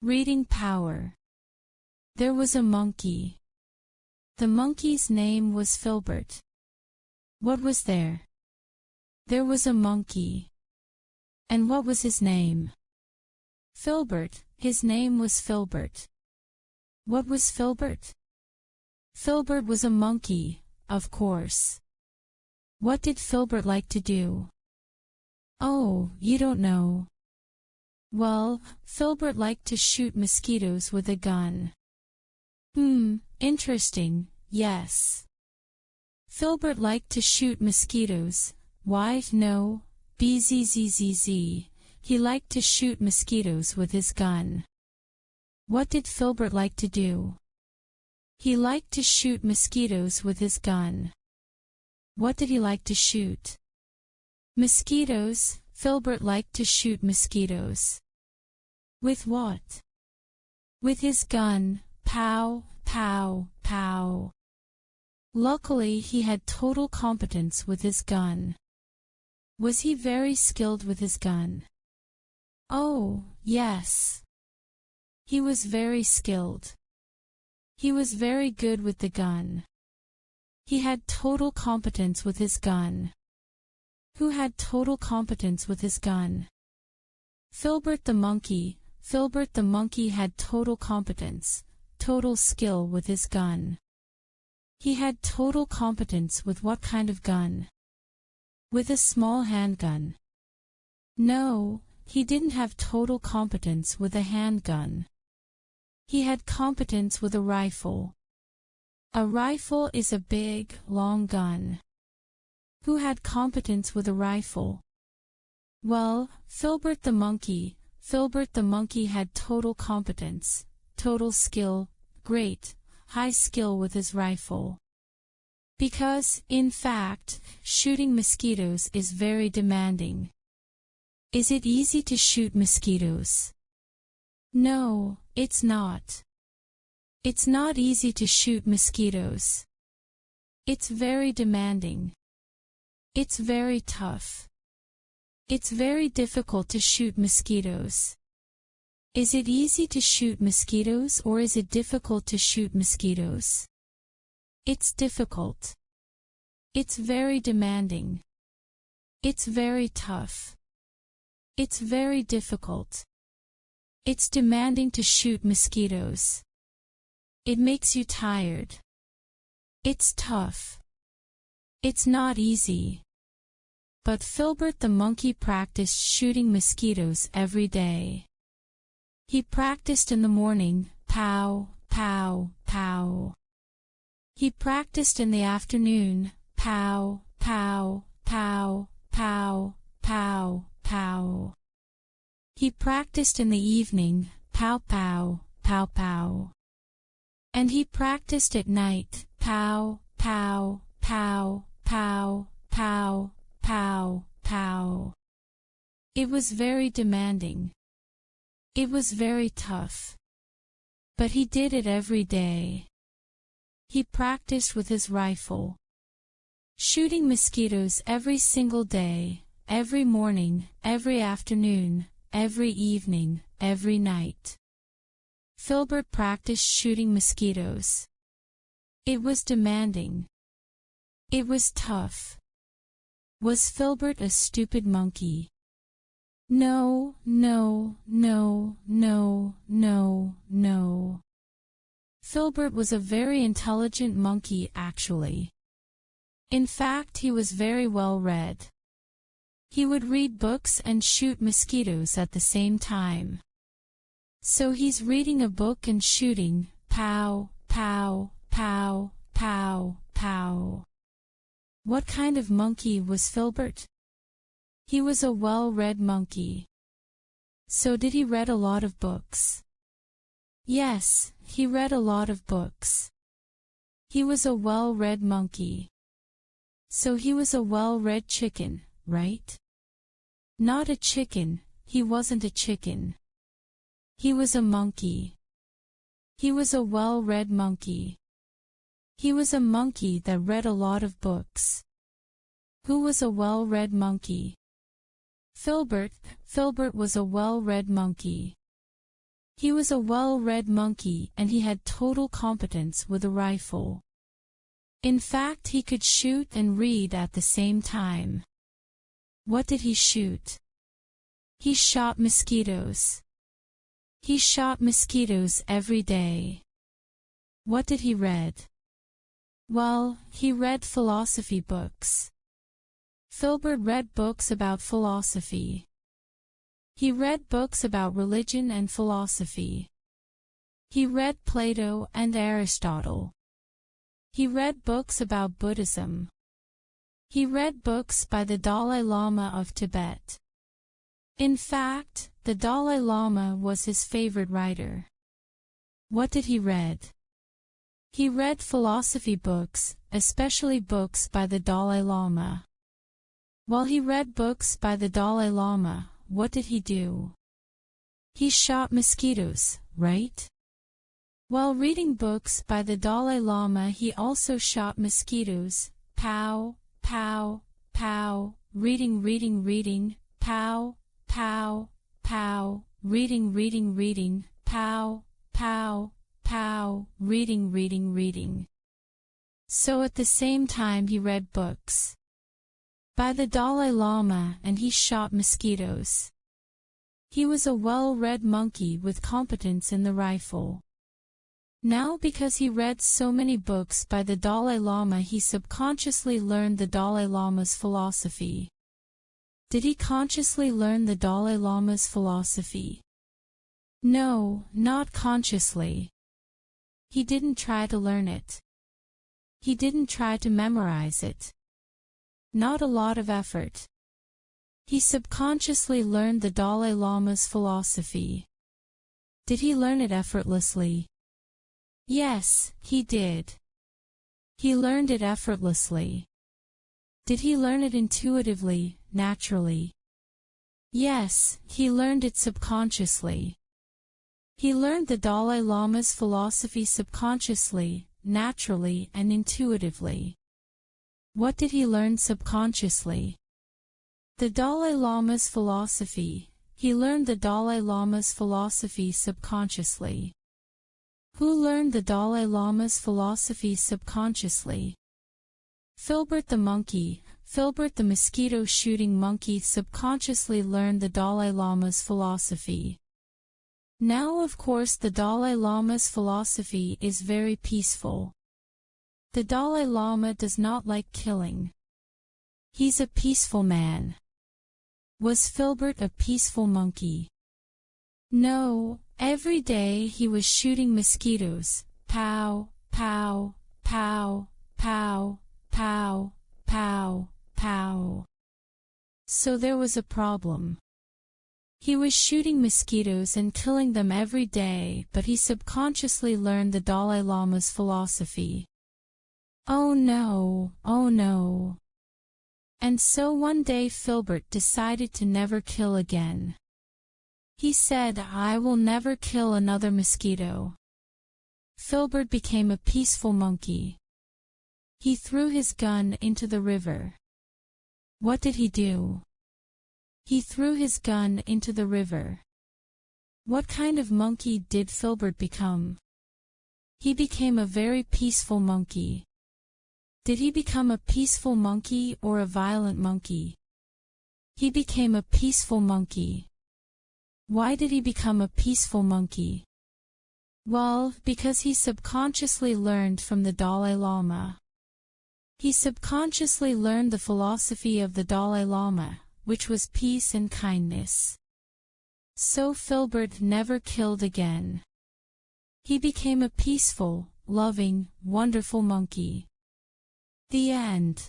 Reading power. There was a monkey. The monkey's name was Filbert. What was there? There was a monkey. And what was his name? Filbert. His name was Filbert. What was Filbert? Filbert was a monkey, of course. What did Filbert like to do? Oh, you don't know. Well, Filbert liked to shoot mosquitoes with a gun. Interesting, yes. Filbert liked to shoot mosquitoes. Why, no, bzzz. He liked to shoot mosquitoes with his gun. What did Filbert like to do? He liked to shoot mosquitoes with his gun. What did he like to shoot? Mosquitoes. Filbert liked to shoot mosquitoes. With what? With his gun. Pow, pow, pow. Luckily he had total competence with his gun. Was he very skilled with his gun? Oh, yes. He was very skilled. He was very good with the gun. He had total competence with his gun. Who had total competence with his gun? Filbert the monkey. Filbert the monkey had total competence, total skill with his gun. He had total competence with what kind of gun? With a small handgun. No, he didn't have total competence with a handgun. He had competence with a rifle. A rifle is a big, long gun. Who had competence with a rifle? Well, Filbert the monkey. Filbert the monkey had total competence, total skill, great, high skill with his rifle. Because, in fact, shooting mosquitoes is very demanding. Is it easy to shoot mosquitoes? No, it's not. It's not easy to shoot mosquitoes. It's very demanding. It's very tough. It's very difficult to shoot mosquitoes. Is it easy to shoot mosquitoes or is it difficult to shoot mosquitoes? It's difficult. It's very demanding. It's very tough. It's very difficult. It's demanding to shoot mosquitoes. It makes you tired. It's tough. It's not easy. But Filbert the monkey practiced shooting mosquitoes every day. He practiced in the morning, pow, pow, pow. He practiced in the afternoon, pow, pow, pow, pow, pow, pow. He practiced in the evening, pow, pow, pow, pow. And he practiced at night, pow, pow, pow, pow, pow, pow, pow. It was very demanding. It was very tough. But he did it every day. He practiced with his rifle. Shooting mosquitoes every single day, every morning, every afternoon, every evening, every night. Filbert practiced shooting mosquitoes. It was demanding. It was tough. Was Filbert a stupid monkey? No, no, no, no, no, no. Filbert was a very intelligent monkey actually. In fact, he was very well read. He would read books and shoot mosquitoes at the same time. So he's reading a book and shooting, pow, pow, pow, pow, pow. What kind of monkey was Filbert? He was a well-read monkey. So did he read a lot of books? Yes, he read a lot of books. He was a well-read monkey. So he was a well-read chicken, right? Not a chicken, he wasn't a chicken. He was a monkey. He was a well-read monkey. He was a monkey that read a lot of books. Who was a well-read monkey? Filbert. Filbert was a well-read monkey. He was a well-read monkey and he had total competence with a rifle. In fact, he could shoot and read at the same time. What did he shoot? He shot mosquitoes. He shot mosquitoes every day. What did he read? Well, he read philosophy books. Filbert read books about philosophy. He read books about religion and philosophy. He read Plato and Aristotle. He read books about Buddhism. He read books by the Dalai Lama of Tibet. In fact, the Dalai Lama was his favorite writer. What did he read? He read philosophy books, especially books by the Dalai Lama. While he read books by the Dalai Lama, what did he do? He shot mosquitoes, right? While reading books by the Dalai Lama, he also shot mosquitoes. Pow, pow, pow, reading, pow, pow, pow, reading, pow, pow, pow, reading. So at the same time he read books by the Dalai Lama and he shot mosquitoes. He was a well-read monkey with competence in the rifle. Now because he read so many books by the Dalai Lama, he subconsciously learned the Dalai Lama's philosophy. Did he consciously learn the Dalai Lama's philosophy? No, not consciously. He didn't try to learn it. He didn't try to memorize it. Not a lot of effort. He subconsciously learned the Dalai Lama's philosophy. Did he learn it effortlessly? Yes, he did. He learned it effortlessly. Did he learn it intuitively, naturally? Yes, he learned it subconsciously. He learned the Dalai Lama's philosophy subconsciously, naturally, and intuitively. What did he learn subconsciously? The Dalai Lama's philosophy. He learned the Dalai Lama's philosophy subconsciously. Who learned the Dalai Lama's philosophy subconsciously? Filbert the monkey. Filbert the mosquito-shooting monkey subconsciously learned the Dalai Lama's philosophy. Now of course the Dalai Lama's philosophy is very peaceful. The Dalai Lama does not like killing. He's a peaceful man. Was Filbert a peaceful monkey? No, every day he was shooting mosquitoes. Pow, pow, pow, pow, pow, pow, pow. So there was a problem. He was shooting mosquitoes and killing them every day, but he subconsciously learned the Dalai Lama's philosophy. Oh no, oh no. And so one day Filbert decided to never kill again. He said, I will never kill another mosquito. Filbert became a peaceful monkey. He threw his gun into the river. What did he do? He threw his gun into the river. What kind of monkey did Filbert become? He became a very peaceful monkey. Did he become a peaceful monkey or a violent monkey? He became a peaceful monkey. Why did he become a peaceful monkey? Well, because he subconsciously learned from the Dalai Lama. He subconsciously learned the philosophy of the Dalai Lama, which was peace and kindness. So Filbert never killed again. He became a peaceful, loving, wonderful monkey. The end.